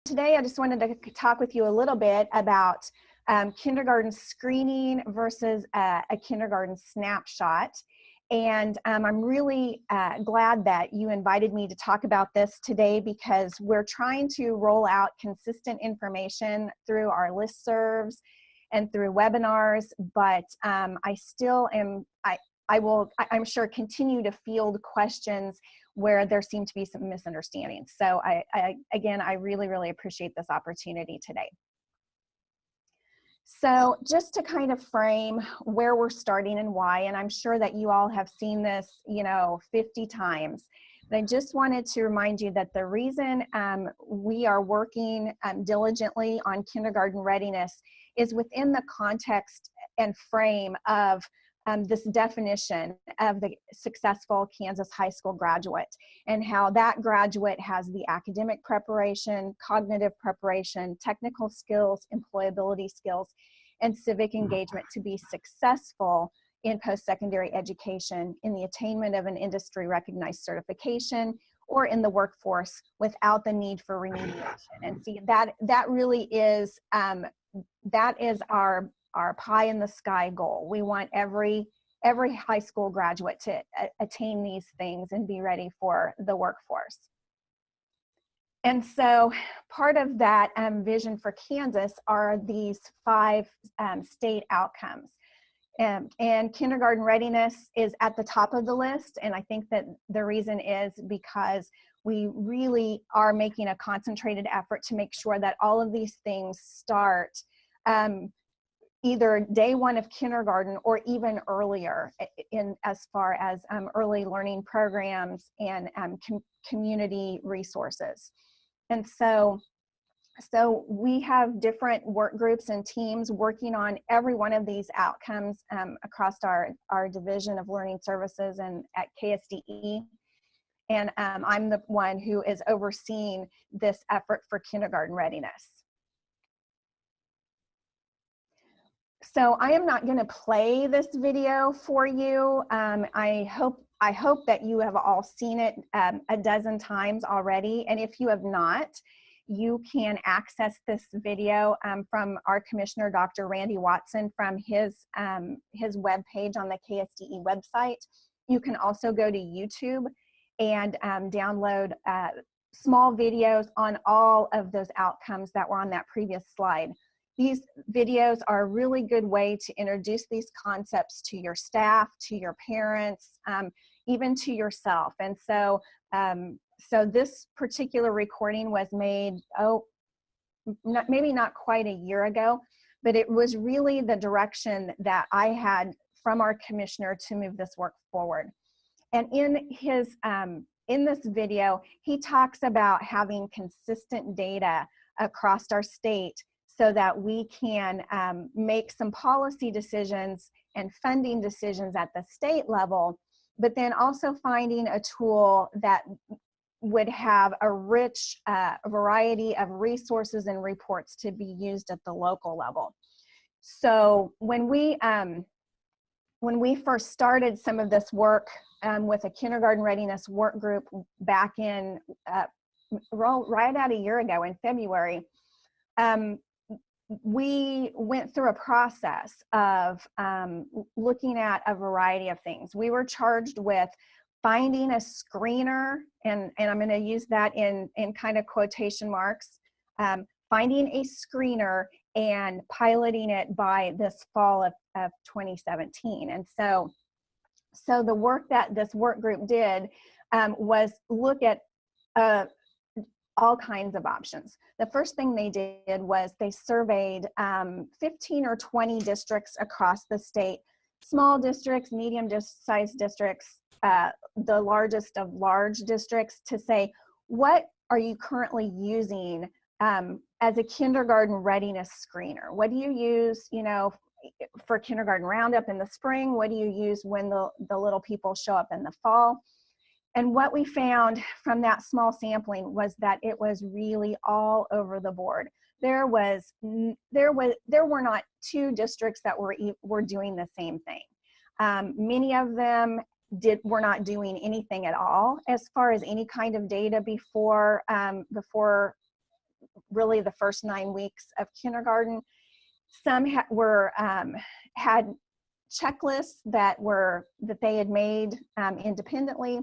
Today I just wanted to talk with you a little bit about kindergarten screening versus a kindergarten snapshot. And I'm really glad that you invited me to talk about this today, because we're trying to roll out consistent information through our listservs and through webinars, but I still am, I'm sure, continue to field questions where there seem to be some misunderstandings. So again, I really appreciate this opportunity today. So just to kind of frame where we're starting and why, and I'm sure that you all have seen this, 50 times, but I just wanted to remind you that the reason we are working diligently on kindergarten readiness is within the context and frame of this definition of the successful Kansas high school graduate, and how that graduate has the academic preparation, cognitive preparation, technical skills, employability skills, and civic engagement to be successful in post-secondary education, in the attainment of an industry recognized certification, or in the workforce without the need for remediation. And see, that really is, that is our pie in the sky goal. We want every high school graduate to attain these things and be ready for the workforce. And so part of that vision for Kansas are these 5 state outcomes. And kindergarten readiness is at the top of the list. And I think that the reason is because we really are making a concentrated effort to make sure that all of these things start either day 1 of kindergarten or even earlier, in as far as early learning programs and community resources. And so we have different work groups and teams working on every one of these outcomes across our Division of Learning Services and at KSDE. And I'm the one who is overseeing this effort for kindergarten readiness. So I am not going to play this video for you. I hope that you have all seen it a dozen times already. And if you have not, you can access this video from our Commissioner, Dr. Randy Watson, from his webpage on the KSDE website. You can also go to YouTube and download small videos on all of those outcomes that were on that previous slide. These videos are a really good way to introduce these concepts to your staff, to your parents, even to yourself. And so, so this particular recording was made, maybe not quite a year ago, but it was really the direction that I had from our commissioner to move this work forward. And in this video, he talks about having consistent data across our state, so that we can make some policy decisions and funding decisions at the state level, but then also finding a tool that would have a rich variety of resources and reports to be used at the local level. So when we first started some of this work with a kindergarten readiness work group back in right at a year ago in February, we went through a process of looking at a variety of things. We were charged with finding a screener, and I'm going to use that in kind of quotation marks, finding a screener and piloting it by this fall of 2017. And so the work that this work group did was look at all kinds of options. The first thing they did was they surveyed 15 or 20 districts across the state, small districts, medium-sized districts, the largest of large districts, to say, what are you currently using as a kindergarten readiness screener? What do you use, for kindergarten roundup in the spring? What do you use when the little people show up in the fall? And what we found from that small sampling was that it was really all over the board. There were not 2 districts that were doing the same thing. Many of them were not doing anything at all as far as any kind of data before really the first 9 weeks of kindergarten. Some had checklists that they had made independently.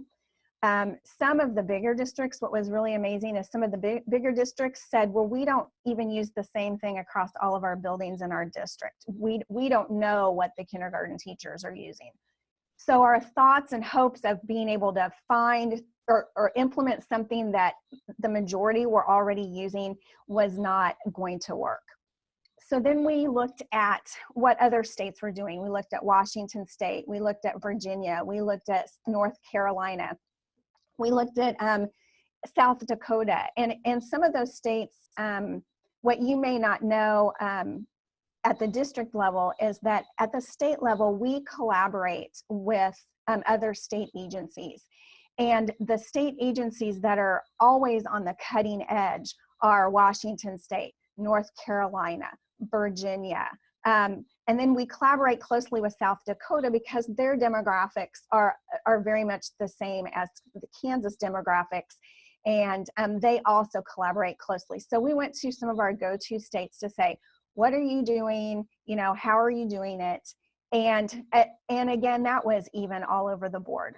Some of the bigger districts, what was really amazing is some of the bigger districts said, well, we don't even use the same thing across all of our buildings in our district. We don't know what the kindergarten teachers are using. So our thoughts and hopes of being able to find or implement something that the majority were already using was not going to work. So then we looked at what other states were doing. We looked at Washington State, we looked at Virginia, we looked at North Carolina, we looked at South Dakota, and some of those states, what you may not know at the district level is that at the state level, we collaborate with other state agencies. And the state agencies that are always on the cutting edge are Washington State, North Carolina, Virginia. And then we collaborate closely with South Dakota because their demographics are very much the same as the Kansas demographics. And they also collaborate closely. So we went to some of our go-to states to say, what are you doing? You know, how are you doing it? And again, that was even all over the board.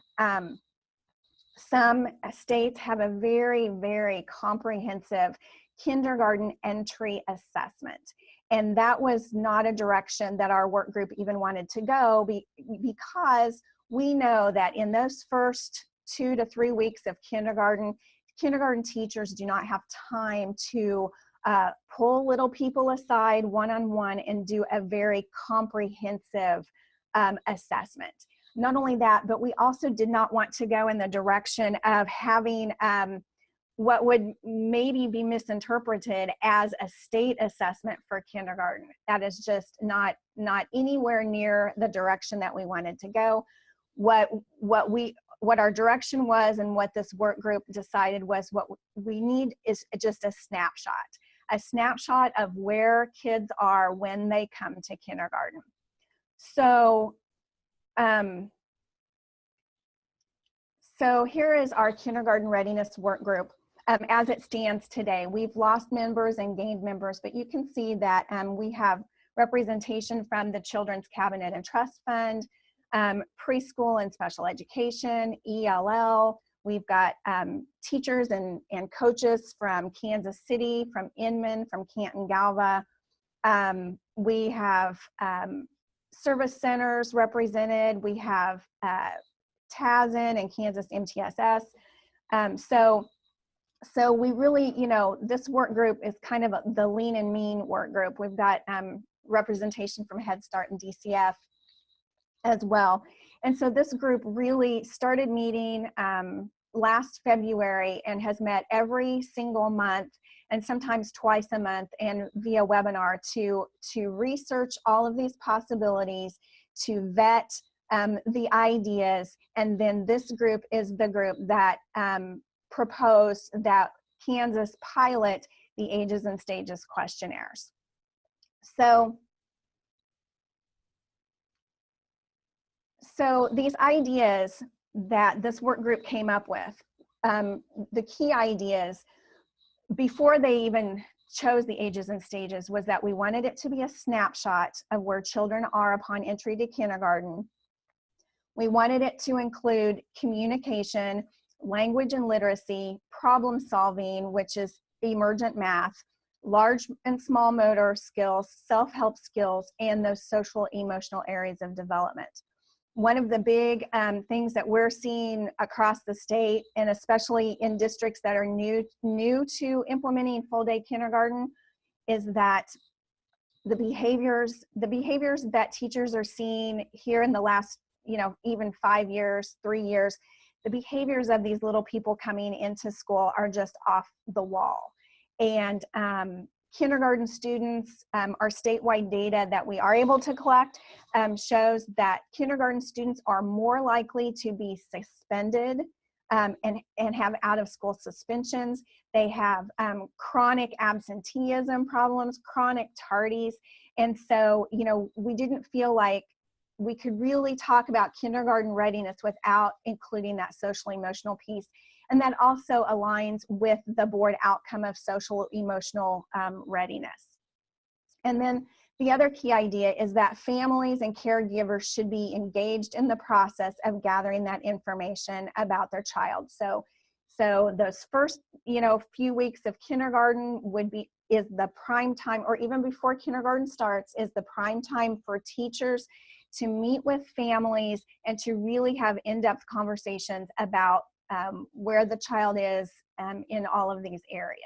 Some states have a very, very comprehensive kindergarten entry assessment. And that was not a direction that our work group even wanted to go because we know that in those first 2 to 3 weeks of kindergarten teachers do not have time to pull little people aside one-on-one and do a very comprehensive assessment. Not only that, but we also did not want to go in the direction of having what would maybe be misinterpreted as a state assessment for kindergarten. That is just not anywhere near the direction that we wanted to go. What our direction was and what this work group decided was what we need is just a snapshot of where kids are when they come to kindergarten. So, so here is our kindergarten readiness work group. As it stands today, we've lost members and gained members, but you can see that we have representation from the Children's Cabinet and Trust Fund, preschool and special education, ELL. We've got teachers and coaches from Kansas City, from Inman, from Canton Galva. We have service centers represented. We have TASN and Kansas MTSS. So we really, you know, this work group is kind of the lean and mean work group. We've got representation from Head Start and DCF as well. And so this group really started meeting last February and has met every single month and sometimes twice a month and via webinar to research all of these possibilities, to vet the ideas. And then this group is the group that proposed that Kansas pilot the ages and stages questionnaires. So these ideas that this work group came up with, the key ideas before they even chose the ages and stages was that we wanted it to be a snapshot of where children are upon entry to kindergarten. We wanted it to include communication, language and literacy, problem solving, which is emergent math, large and small motor skills, self-help skills, and those social emotional areas of development. One of the big things that we're seeing across the state, and especially in districts that are new to implementing full-day kindergarten, is that the behaviors that teachers are seeing here in the last, you know, even 5 years, 3 years, the behaviors of these little people coming into school are just off the wall. And kindergarten students, our statewide data that we are able to collect shows that kindergarten students are more likely to be suspended and have out-of-school suspensions. They have chronic absenteeism problems, chronic tardies. And so, you know, we didn't feel like we could really talk about kindergarten readiness without including that social emotional piece. And that also aligns with the board outcome of social emotional readiness. And then the other key idea is that families and caregivers should be engaged in the process of gathering that information about their child. So those first, few weeks of kindergarten is the prime time, or even before kindergarten starts, is the prime time for teachers to meet with families and to really have in-depth conversations about where the child is in all of these areas.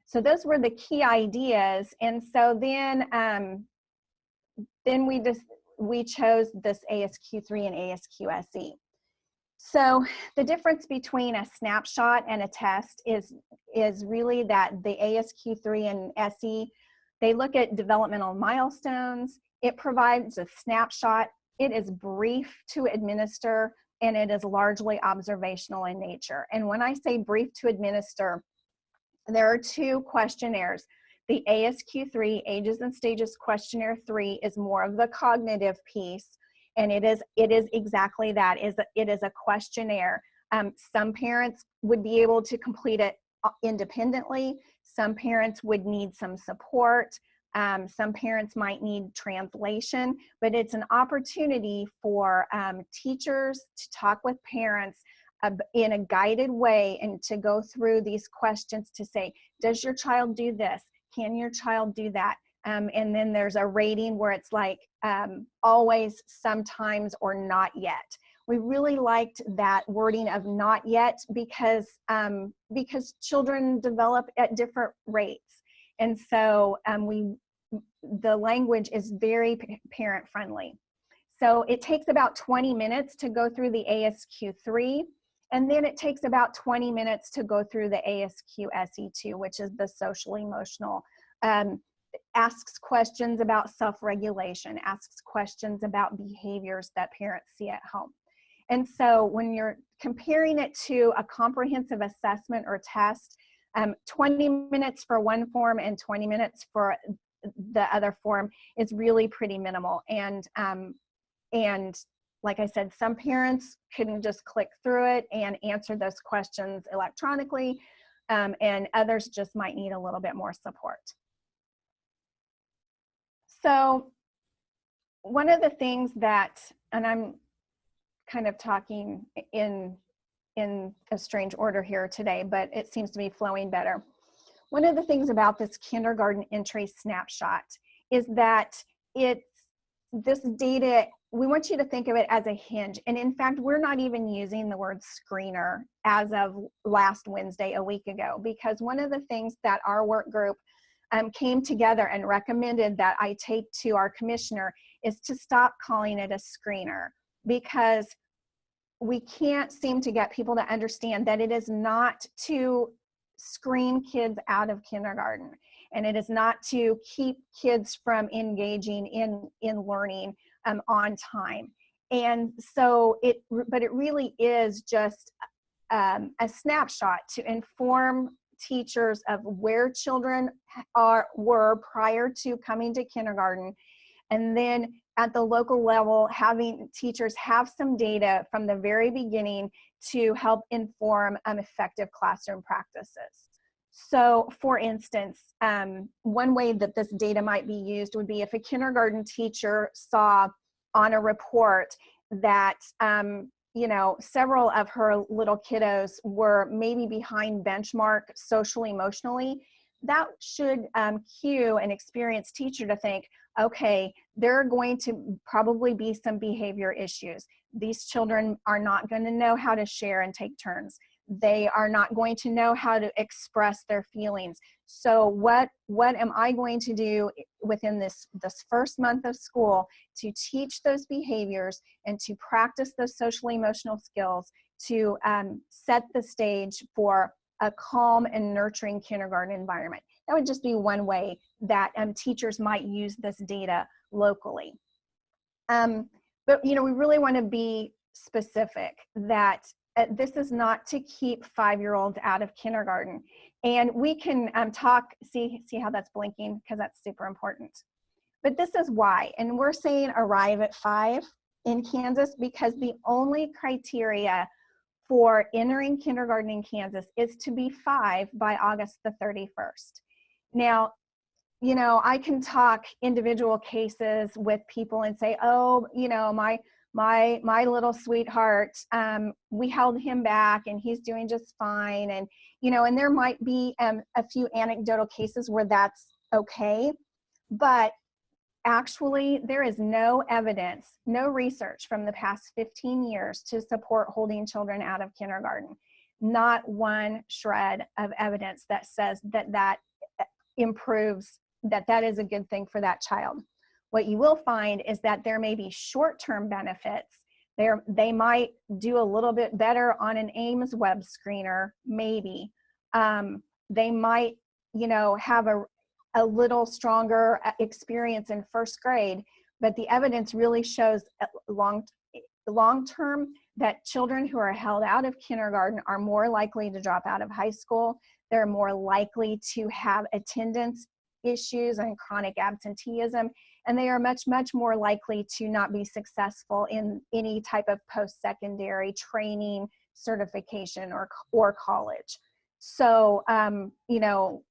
So those were the key ideas. And so then we chose this ASQ3 and ASQ SE. So the difference between a snapshot and a test is really that the ASQ3 and SE, they look at developmental milestones. It provides a snapshot. It is brief to administer, and it is largely observational in nature. And when I say brief to administer, there are 2 questionnaires. The ASQ3, Ages and Stages Questionnaire 3, is more of the cognitive piece, and it is exactly that. It is a questionnaire. Some parents would be able to complete it independently. Some parents would need some support. Some parents might need translation, but it's an opportunity for teachers to talk with parents in a guided way and to go through these questions to say, does your child do this? Can your child do that? And then there's a rating where it's like always, sometimes, or not yet. We really liked that wording of not yet because children develop at different rates. And so the language is very parent friendly. So it takes about 20 minutes to go through the ASQ3. And then it takes about 20 minutes to go through the ASQ SE2, which is the social emotional, asks questions about self-regulation, asks questions about behaviors that parents see at home. And so when you're comparing it to a comprehensive assessment or test, 20 minutes for one form and 20 minutes for the other form is really pretty minimal. And like I said, some parents couldn't just click through it and answer those questions electronically, and others just might need a little bit more support. So one of the things that, and I'm kind of talking in a strange order here today, but it seems to be flowing better. One of the things about this kindergarten entry snapshot is that this data, we want you to think of it as a hinge. And in fact, we're not even using the word screener as of last Wednesday, a week ago, because one of the things that our work group came together and recommended that I take to our commissioner is to stop calling it a screener, because we can't seem to get people to understand that it is not to screen kids out of kindergarten, and it is not to keep kids from engaging in learning on time. And so but it really is just a snapshot to inform teachers of where children were prior to coming to kindergarten, and then at the local level, having teachers have some data from the very beginning to help inform effective classroom practices. So for instance, one way that this data might be used would be if a kindergarten teacher saw on a report that several of her little kiddos were maybe behind benchmark socially, emotionally, that should cue an experienced teacher to think, okay, there are going to probably be some behavior issues. These children are not going to know how to share and take turns. They are not going to know how to express their feelings. So what am I going to do within this first month of school to teach those behaviors and to practice those social emotional skills to set the stage for a calm and nurturing kindergarten environment? That would just be one way that teachers might use this data locally. But we really want to be specific that this is not to keep 5-year-olds out of kindergarten. And we can see how that's blinking, because that's super important. But this is why, and we're saying arrive at 5 in Kansas because the only criteria for entering kindergarten in Kansas is to be 5 by August the 31st. Now, you know, I can talk individual cases with people and say, oh, you know, my little sweetheart, we held him back and he's doing just fine. And, you know, and there might be a few anecdotal cases where that's okay, but actually there is no evidence, no research from the past 15 years to support holding children out of kindergarten. Not one shred of evidence that says that that improves, that is a good thing for that child. What you will find is that there may be short-term benefits. They might do a little bit better on an Ames web screener, maybe. They might, you know, have a little stronger experience in first grade, but the evidence really shows long-term that children who are held out of kindergarten are more likely to drop out of high school. They're more likely to have attendance issues and chronic absenteeism, and they are much, much more likely to not be successful in any type of post-secondary training, certification, or college. So, you know,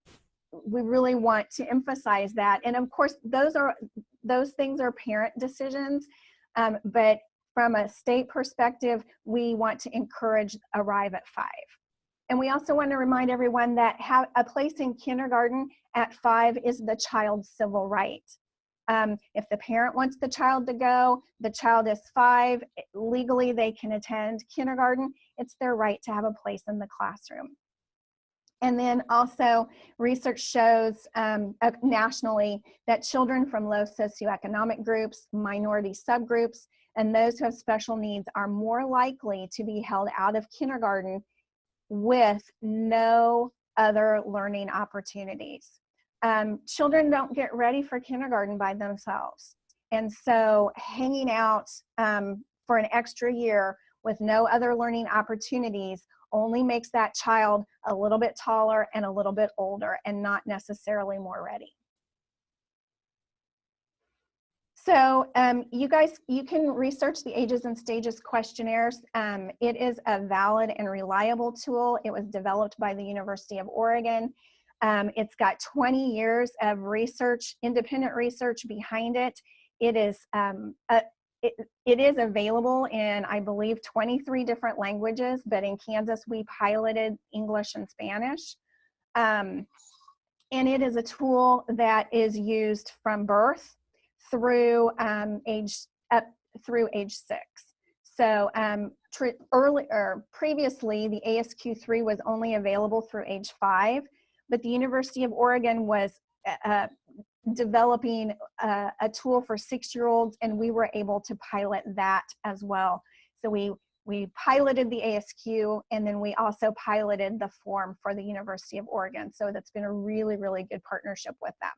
we really want to emphasize that. And of course, those things are parent decisions, but from a state perspective, we want to encourage arrive at 5. And we also want to remind everyone that a place in kindergarten at 5 is the child's civil right. If the parent wants the child to go, the child is 5, legally they can attend kindergarten. It's their right to have a place in the classroom. And then also research shows nationally that children from low socioeconomic groups, minority subgroups, and those who have special needs are more likely to be held out of kindergarten with no other learning opportunities. Children don't get ready for kindergarten by themselves. And so hanging out for an extra year with no other learning opportunities only makes that child a little bit taller and a little bit older and not necessarily more ready. So you can research the Ages and Stages questionnaires. It is a valid and reliable tool. It was developed by the University of Oregon. It's got 20 years of research, independent research behind it. It is available in, I believe, 23 different languages, but in Kansas we piloted English and Spanish. And it is a tool that is used from birth through age 6. So previously the ASQ3 was only available through age 5, but the University of Oregon was developing a tool for 6-year-olds, and we were able to pilot that as well. So we piloted the ASQ, and then we also piloted the form for the University of Oregon. So that's been a really, really good partnership with them.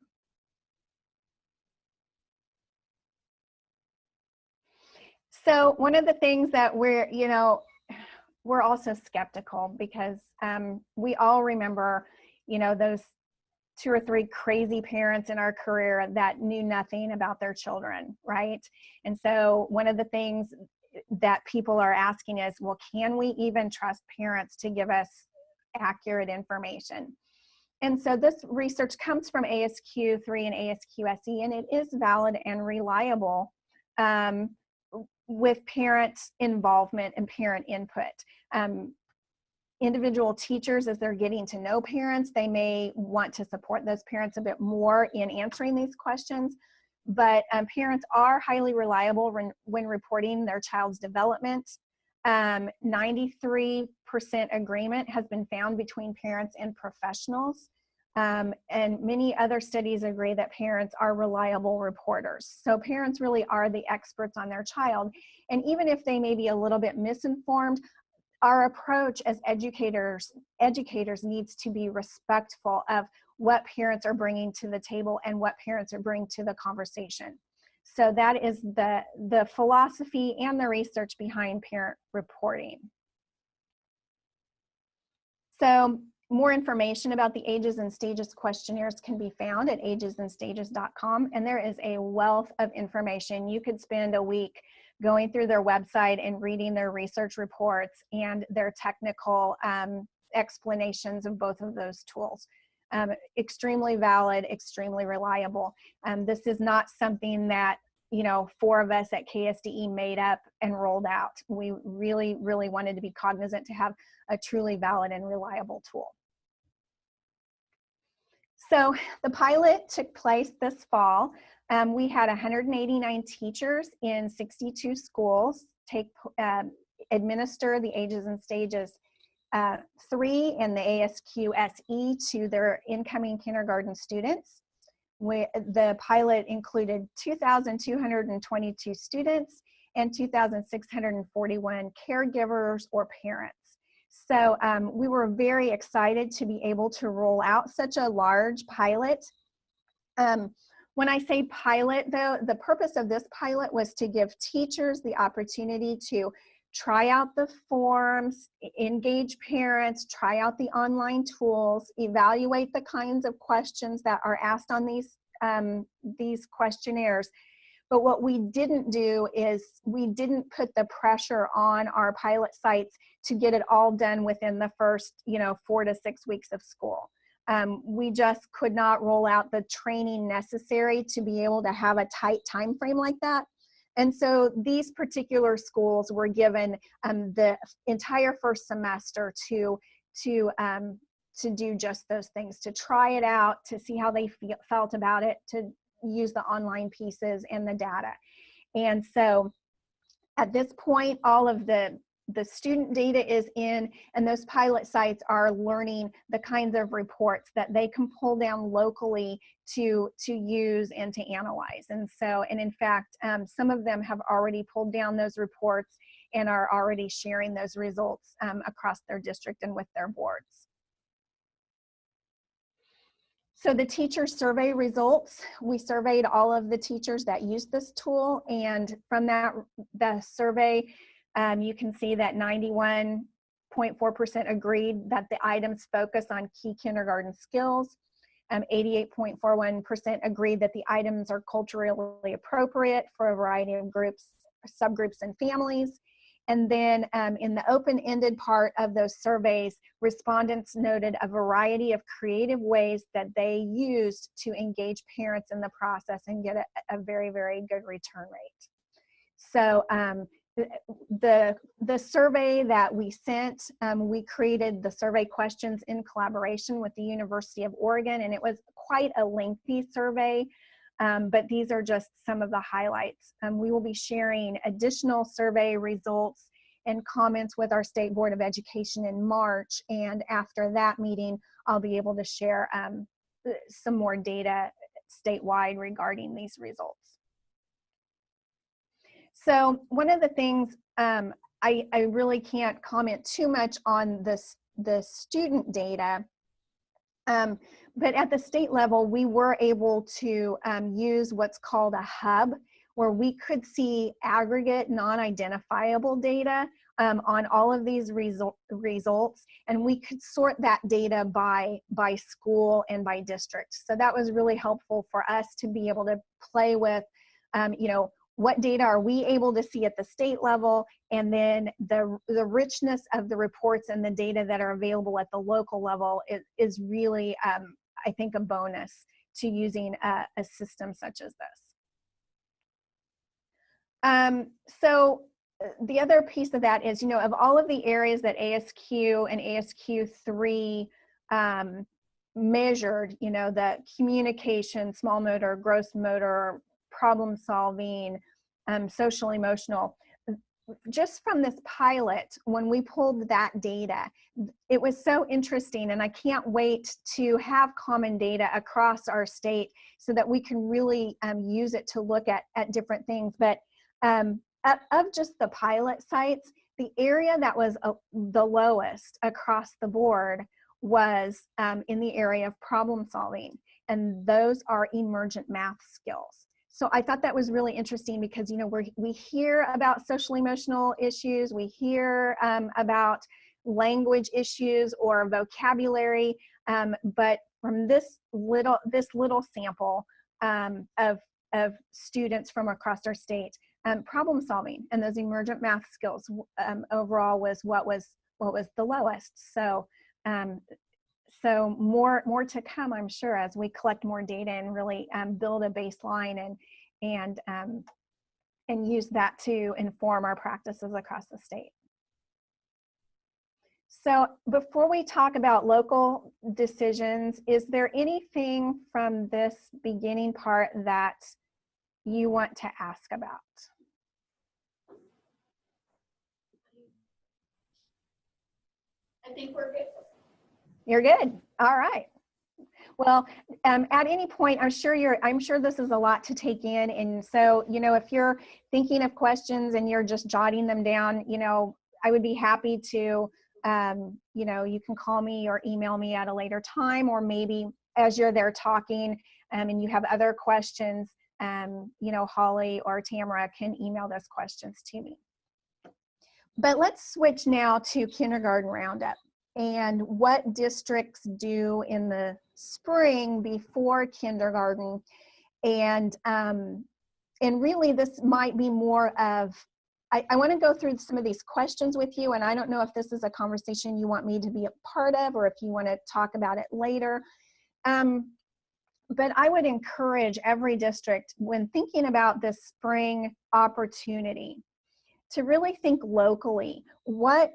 So one of the things that we're also skeptical, because we all remember, you know, those 2 or 3 crazy parents in our career that knew nothing about their children, right? And so one of the things that people are asking is, well, can we even trust parents to give us accurate information? And so this research comes from ASQ3 and ASQSE, and it is valid and reliable with parent involvement and parent input. Individual teachers, as they're getting to know parents, they may want to support those parents a bit more in answering these questions, but parents are highly reliable when reporting their child's development. 93% agreement has been found between parents and professionals, and many other studies agree that parents are reliable reporters. So parents really are the experts on their child, and even if they may be a little bit misinformed, our approach as educators needs to be respectful of what parents are bringing to the table and what parents are bringing to the conversation. So that is the philosophy and the research behind parent reporting. So more information about the Ages and Stages questionnaires can be found at agesandstages.com, and there is a wealth of information. You could spend a week going through their website and reading their research reports and their technical explanations of both of those tools. Extremely valid, extremely reliable. This is not something that, you know, 4 of us at KSDE made up and rolled out. We really, really wanted to be cognizant to have a truly valid and reliable tool. So the pilot took place this fall. We had 189 teachers in 62 schools administer the Ages and Stages 3 and the ASQ SE to their incoming kindergarten students. The pilot included 2,222 students and 2,641 caregivers or parents. So we were very excited to be able to roll out such a large pilot. When I say pilot, though, the purpose of this pilot was to give teachers the opportunity to try out the forms, engage parents, try out the online tools, evaluate the kinds of questions that are asked on these questionnaires. But what we didn't do is we didn't put the pressure on our pilot sites to get it all done within the first, 4 to 6 weeks of school. We just could not roll out the training necessary to be able to have a tight time frame like that. And so these particular schools were given the entire first semester to do just those things, to try it out, to see how they felt about it, to use the online pieces and the data. And so at this point, all of the student data is in, and those pilot sites are learning the kinds of reports that they can pull down locally to use and to analyze. And so, and in fact, some of them have already pulled down those reports and are already sharing those results across their district and with their boards. So the teacher survey results, we surveyed all of the teachers that used this tool, and from the survey, you can see that 91.4% agreed that the items focus on key kindergarten skills. 88.41% agreed that the items are culturally appropriate for a variety of groups, subgroups, and families. And then in the open-ended part of those surveys, respondents noted a variety of creative ways that they used to engage parents in the process and get a very, very good return rate. So the survey that we sent, we created the survey questions in collaboration with the University of Oregon, and it was quite a lengthy survey. But these are just some of the highlights. We will be sharing additional survey results and comments with our State Board of Education in March, and after that meeting, I'll be able to share some more data statewide regarding these results. So one of the things, I really can't comment too much on the student data, but at the state level, we were able to use what's called a hub, where we could see aggregate non-identifiable data on all of these results, and we could sort that data by school and by district. So that was really helpful for us to be able to play with, what data are we able to see at the state level, and then the richness of the reports and the data that are available at the local level is really, I think, a bonus to using a system such as this. So the other piece of that is, of all of the areas that ASQ and ASQ3 measured, the communication, small motor, gross motor, problem solving, social emotional, just from this pilot, when we pulled that data, it was so interesting, and I can't wait to have common data across our state so that we can really use it to look at different things. But of just the pilot sites, the area that was the lowest across the board was in the area of problem solving, and those are emergent math skills. So I thought that was really interesting because, we hear about social emotional issues, we hear about language issues or vocabulary, but from this little sample of students from across our state, problem solving and those emergent math skills overall was what was the lowest. So so more to come, I'm sure, as we collect more data and really build a baseline and use that to inform our practices across the state. So before we talk about local decisions, is there anything from this beginning part that you want to ask about? I think we're good. You're good. All right. Well, at any point, I'm sure this is a lot to take in. And so, you know, if you're thinking of questions and you're just jotting them down, you know, I would be happy to, you know, you can call me or email me at a later time, or maybe as you're there talking and you have other questions, you know, Holly or Tamara can email those questions to me. But let's switch now to kindergarten roundup and what districts do in the spring before kindergarten. And really this might be more of, I want to go through some of these questions with you, and I don't know if this is a conversation you want me to be a part of or if you want to talk about it later. But I would encourage every district, when thinking about this spring opportunity, to really think locally. What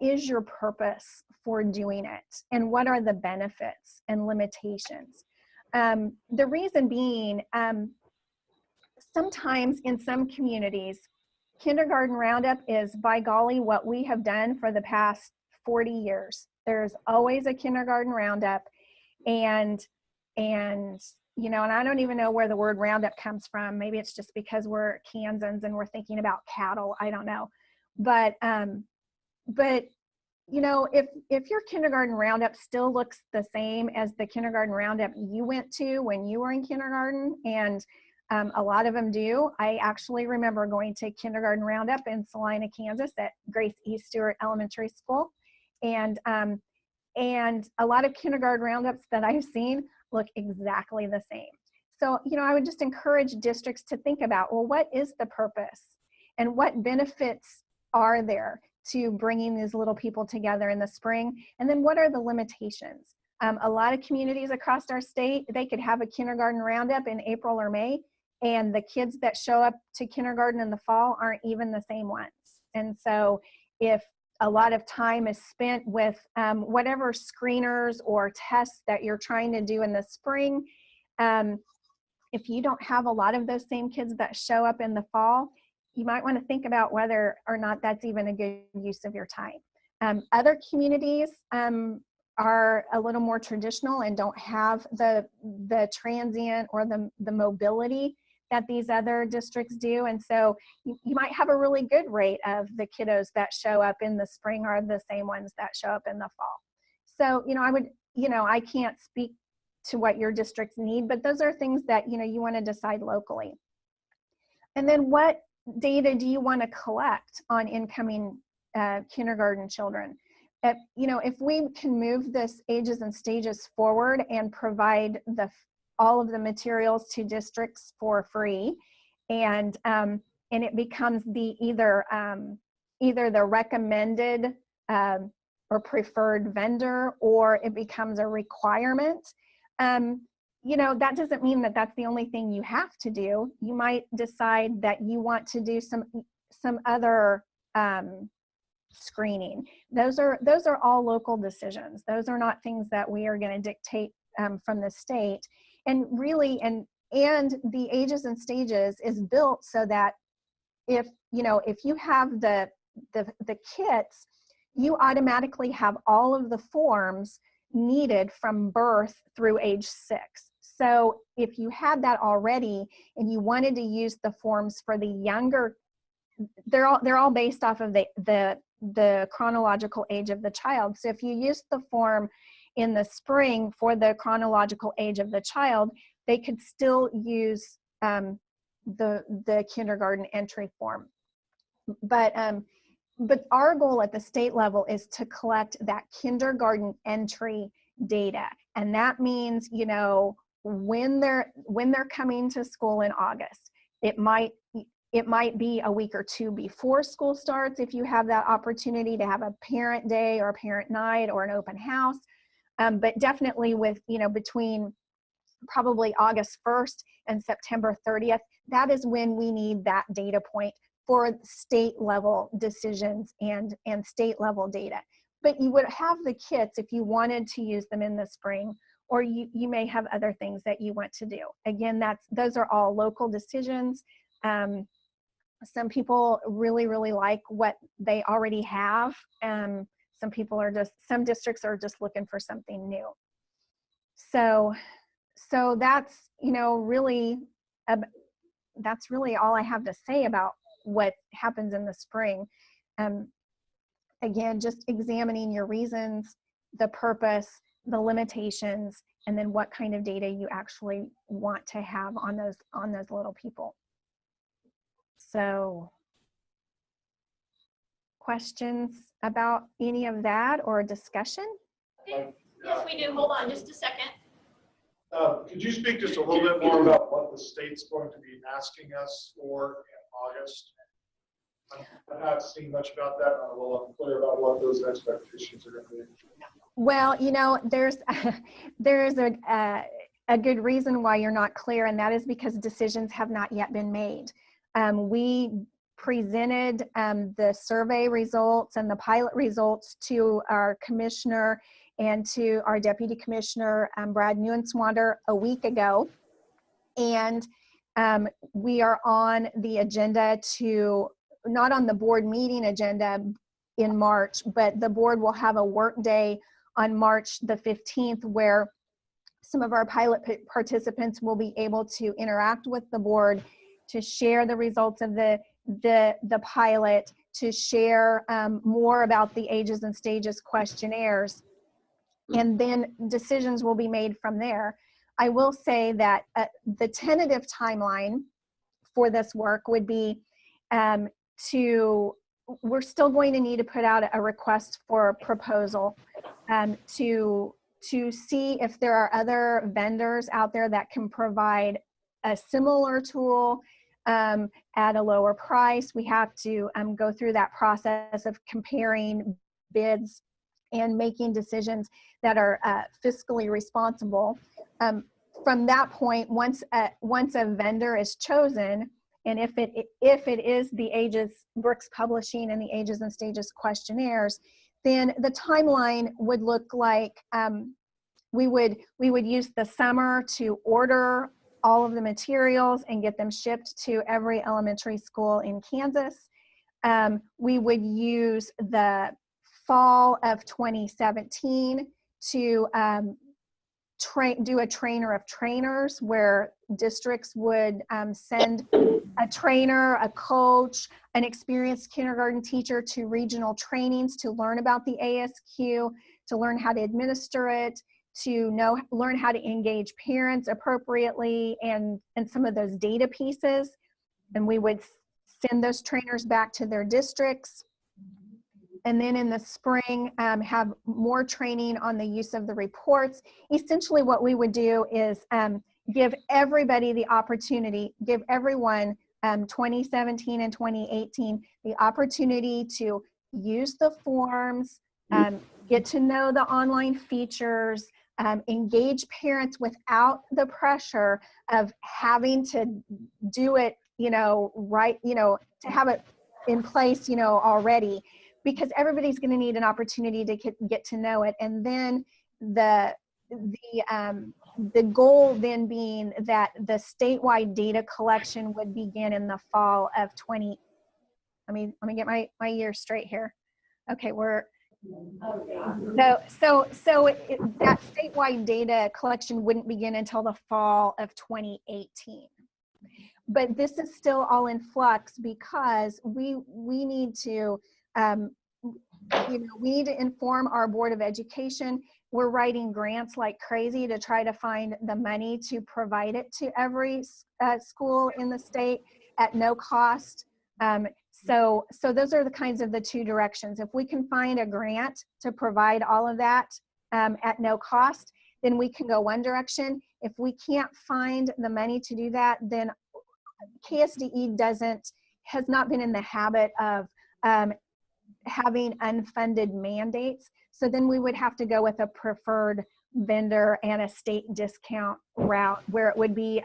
is your purpose for doing it, and what are the benefits and limitations? The reason being, sometimes in some communities, kindergarten roundup is, by golly, what we have done for the past 40 years. There's always a kindergarten roundup, and you know, and I don't even know where the word roundup comes from. Maybe it's just because we're Kansans and we're thinking about cattle. I don't know. But you know, if your kindergarten roundup still looks the same as the kindergarten roundup you went to when you were in kindergarten, and a lot of them do. I actually remember going to kindergarten roundup in Salina, Kansas at Grace E. Stewart Elementary School. And a lot of kindergarten roundups that I've seen look exactly the same. So, you know, I would just encourage districts to think about, well, what is the purpose and what benefits are there to bringing these little people together in the spring? And then what are the limitations? A lot of communities across our state, they could have a kindergarten roundup in April or May, and the kids that show up to kindergarten in the fall aren't even the same ones. And so if a lot of time is spent with whatever screeners or tests that you're trying to do in the spring, if you don't have a lot of those same kids that show up in the fall, you might want to think about whether or not that's even a good use of your time. Other communities are a little more traditional and don't have the transient or the mobility that these other districts do. And so you might have a really good rate of the kiddos that show up in the spring are the same ones that show up in the fall. So, you know, I can't speak to what your districts need, but those are things that, you know, you want to decide locally. And then what data do you want to collect on incoming kindergarten children? You know, if we can move this ages and stages forward and provide all of the materials to districts for free, and it becomes the either the recommended or preferred vendor, or it becomes a requirement. You know, that doesn't mean that that's the only thing you have to do. You might decide that you want to do some other screening. Those are all local decisions. Those are not things that we are going to dictate from the state. And really, and the ages and stages is built so that if you have the kits, you automatically have all of the forms needed from birth through age 6. So if you had that already and you wanted to use the forms for the younger, they're all based off of the chronological age of the child. So if you use the form in the spring for the chronological age of the child, they could still use the kindergarten entry form. But but our goal at the state level is to collect that kindergarten entry data. And that means, you know, when they're coming to school in August. It might be a week or two before school starts if you have that opportunity to have a parent day or a parent night or an open house. But definitely with, you know, between probably August 1st and September 30th, that is when we need that data point for state level decisions and state level data. But you would have the kits if you wanted to use them in the spring, or you may have other things that you want to do. Again, those are all local decisions. Some people really, really like what they already have. Some districts are just looking for something new. So that's, you know, really, that's really all I have to say about what happens in the spring. Again, just examining your reasons, the purpose, the limitations, and then what kind of data you actually want to have on those little people. So, questions about any of that or discussion? Okay. Yes, we do. Hold on just a second. Could you speak just a little bit more about what the state's going to be asking us for in August? I've not seen much about that. I'm a little unclear about what those expectations are going to be. Well, you know, there's a good reason why you're not clear, and that is because decisions have not yet been made. We presented the survey results and the pilot results to our commissioner and to our deputy commissioner, Brad Neuenswander, a week ago. And we are on the agenda not on the board meeting agenda in March, but the board will have a work day on March the 15th where some of our pilot participants will be able to interact with the board, to share the results of the pilot, to share more about the ages and stages questionnaires, and then decisions will be made from there. I will say that the tentative timeline for this work would be we're still going to need to put out a request for a proposal to see if there are other vendors out there that can provide a similar tool at a lower price. We have to go through that process of comparing bids and making decisions that are fiscally responsible. From that point, once a vendor is chosen, and if it is the Brooks Publishing and the Ages and Stages questionnaires, then the timeline would look like we would use the summer to order all of the materials and get them shipped to every elementary school in Kansas. We would use the fall of 2017 to do a trainer of trainers, where districts would send a trainer, a coach, an experienced kindergarten teacher to regional trainings to learn about the ASQ, to learn how to administer it, to learn how to engage parents appropriately, and some of those data pieces. And we would send those trainers back to their districts. And then in the spring, have more training on the use of the reports. Essentially what we would do is give everybody the opportunity, give everyone 2017 and 2018 the opportunity to use the forms, get to know the online features, engage parents without the pressure of having to do it, right, to have it in place, already, because everybody's going to need an opportunity to get to know it. And then the goal then being that the statewide data collection would begin in the fall of let me get my years straight here. Okay, that statewide data collection wouldn't begin until the fall of 2018. But this is still all in flux because we need to we need to inform our Board of Education. We're writing grants like crazy to try to find the money to provide it to every school in the state at no cost. So those are the kinds of the two directions. If we can find a grant to provide all of that at no cost, then we can go one direction. If we can't find the money to do that, then KSDE has not been in the habit of having unfunded mandates. So then we would have to go with a preferred vendor and a state discount route, where it would be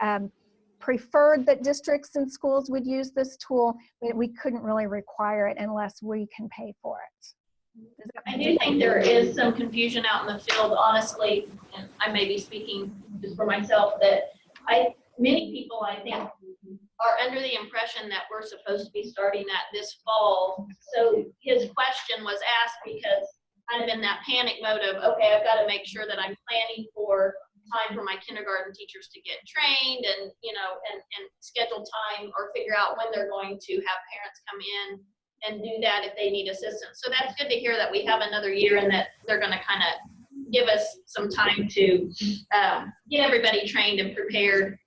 preferred that districts and schools would use this tool, but we couldn't really require it unless we can pay for it. I do think there is some confusion out in the field, honestly, and I may be speaking just for myself, that many people, I think, are under the impression that we're supposed to be starting that this fall. So his question was asked because kind of in that panic mode of, okay, I've got to make sure that I'm planning for time for my kindergarten teachers to get trained and, you know, and schedule time or figure out when they're going to have parents come in and do that if they need assistance. So that's good to hear that we have another year and that they're going to kind of give us some time to get everybody trained and prepared,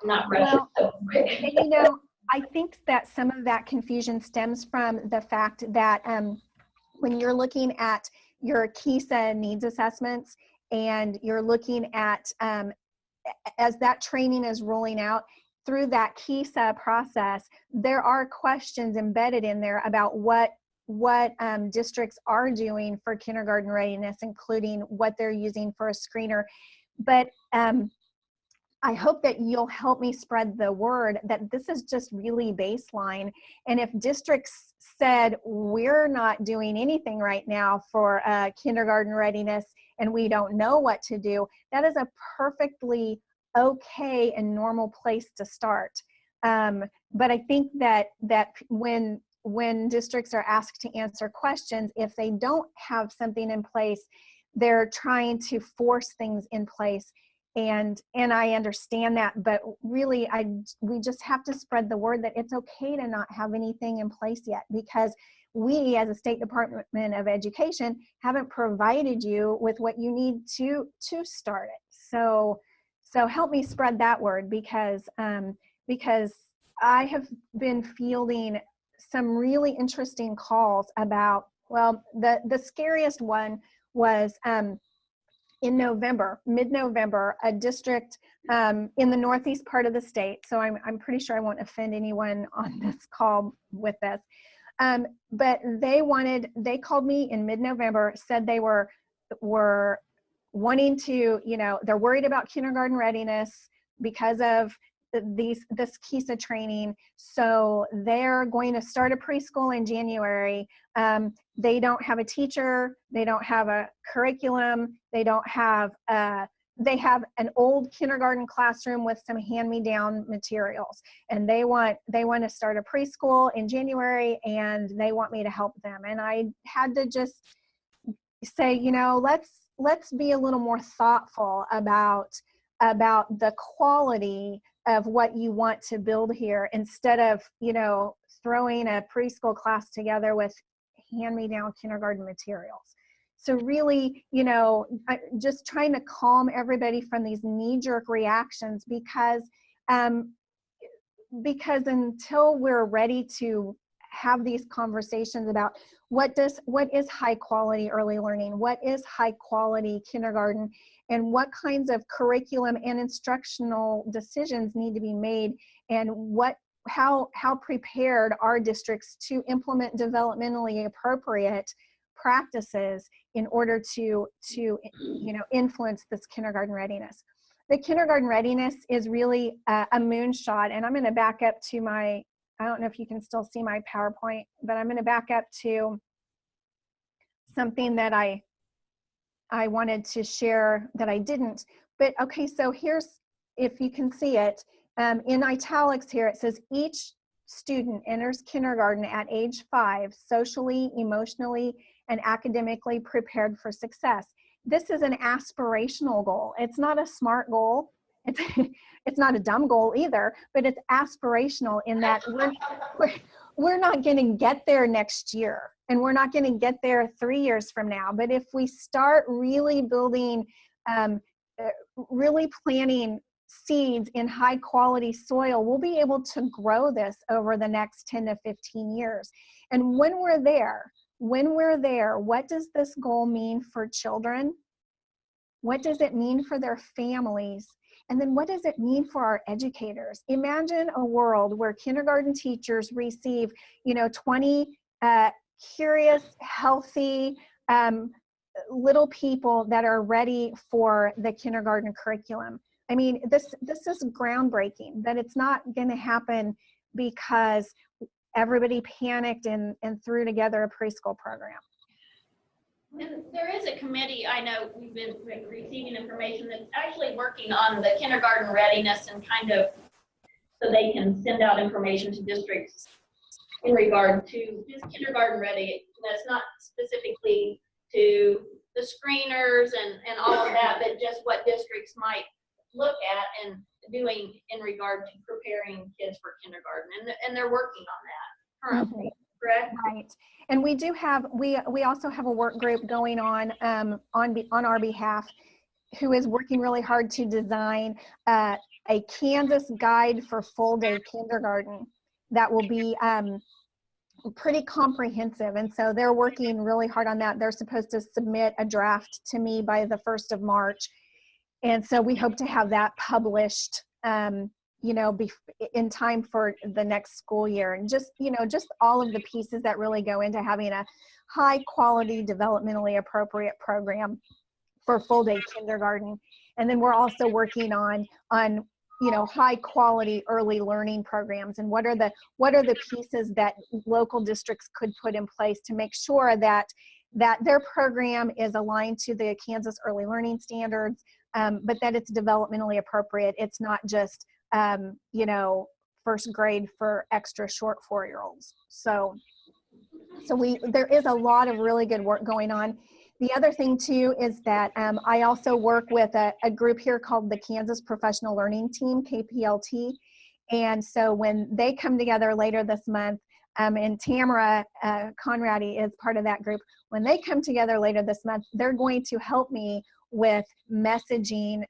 not rush it so quick. And, you know, I think that some of that confusion stems from the fact that when you're looking at your KISA needs assessments and you're looking at, as that training is rolling out, through that KISA process, there are questions embedded in there about what districts are doing for kindergarten readiness, including what they're using for a screener. But I hope that you'll help me spread the word that this is just really baseline. And if districts said, we're not doing anything right now for kindergarten readiness and we don't know what to do, that is a perfectly okay and normal place to start. But I think that when districts are asked to answer questions, if they don't have something in place, they're trying to force things in place. And I understand that, but really we just have to spread the word that it's okay to not have anything in place yet, because we as a State Department of Education haven't provided you with what you need to start it. So help me spread that word, because I have been fielding some really interesting calls about, well, the scariest one was in November, mid-November, a district in the northeast part of the state. So I'm pretty sure I won't offend anyone on this call with this. But they called me in mid-November, said they were wanting to, you know, they're worried about kindergarten readiness because of this KISA training. So they're going to start a preschool in January. They don't have a teacher. They don't have a curriculum. They don't have, they have an old kindergarten classroom with some hand-me-down materials. And they want to start a preschool in January, and they want me to help them. And I had to just say, you know, let's be a little more thoughtful about the quality of what you want to build here, instead of, you know, throwing a preschool class together with hand-me-down kindergarten materials. So really, you know, just trying to calm everybody from these knee-jerk reactions, because until we're ready to have these conversations about what is high quality early learning, what is high quality kindergarten, and what kinds of curriculum and instructional decisions need to be made, and how prepared are districts to implement developmentally appropriate practices in order to you know, influence this kindergarten readiness. The kindergarten readiness is really a moonshot, and I'm going to back up to my, I don't know if you can still see my PowerPoint, but I'm going to back up to something that I wanted to share that I didn't. But okay, so here's, if you can see it, in italics here, it says each student enters kindergarten at age 5, socially, emotionally, and academically prepared for success. This is an aspirational goal. It's not a SMART goal. It's not a dumb goal either, but it's aspirational in that we're not going to get there next year, and we're not going to get there 3 years from now. But if we start really building, really planning seeds in high quality soil, we'll be able to grow this over the next 10 to 15 years. And when we're there, what does this goal mean for children? What does it mean for their families? And then what does it mean for our educators? Imagine a world where kindergarten teachers receive, 20 curious, healthy, little people that are ready for the kindergarten curriculum. I mean, this is groundbreaking, but it's not going to happen because everybody panicked and threw together a preschool program. And there is a committee, I know we've been receiving information that's actually working on the kindergarten readiness and kind of so they can send out information to districts in regard to just kindergarten readiness, not specifically to the screeners and all of that, but just what districts might look at and doing in regard to preparing kids for kindergarten. And they're working on that currently, correct? Right. And we do have, we also have a work group going on our behalf who is working really hard to design a Kansas guide for full day kindergarten that will be pretty comprehensive. And so they're working really hard on that. They're supposed to submit a draft to me by the 1st of March. And so we hope to have that published, in time for the next school year. And just all of the pieces that really go into having a high quality, developmentally appropriate program for full day kindergarten. And then we're also working on high quality early learning programs, and what are the pieces that local districts could put in place to make sure that their program is aligned to the Kansas early learning standards, but that it's developmentally appropriate. It's not just first grade for extra short 4-year-olds. So there is a lot of really good work going on. The other thing too is that I also work with a group here called the Kansas Professional Learning Team, KPLT. And so when they come together later this month, and Tamara Conradi is part of that group, when they come together later this month, they're going to help me with messaging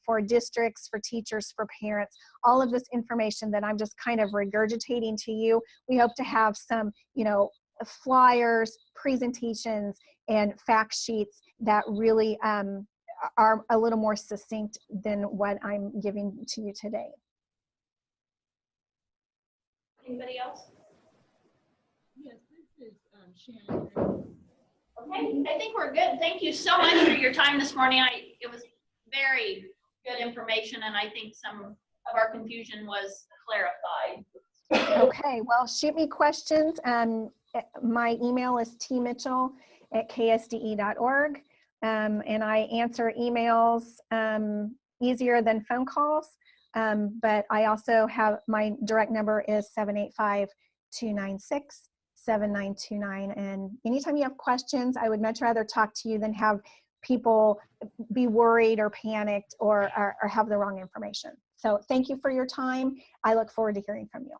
for districts, for teachers, for parents, all of this information that I'm just kind of regurgitating to you. We hope to have some, flyers, presentations, and fact sheets that really are a little more succinct than what I'm giving to you today. Anybody else? Yes, this is Shannon. Okay, I think we're good. Thank you so much for your time this morning. It was very good information, and I think some of our confusion was clarified. Okay, well, shoot me questions. My email is tmitchell@ksde.org, and I answer emails easier than phone calls, but I also have, my direct number is 785-296-7929, and anytime you have questions, I would much rather talk to you than have people be worried or panicked or have the wrong information. So thank you for your time. I look forward to hearing from you.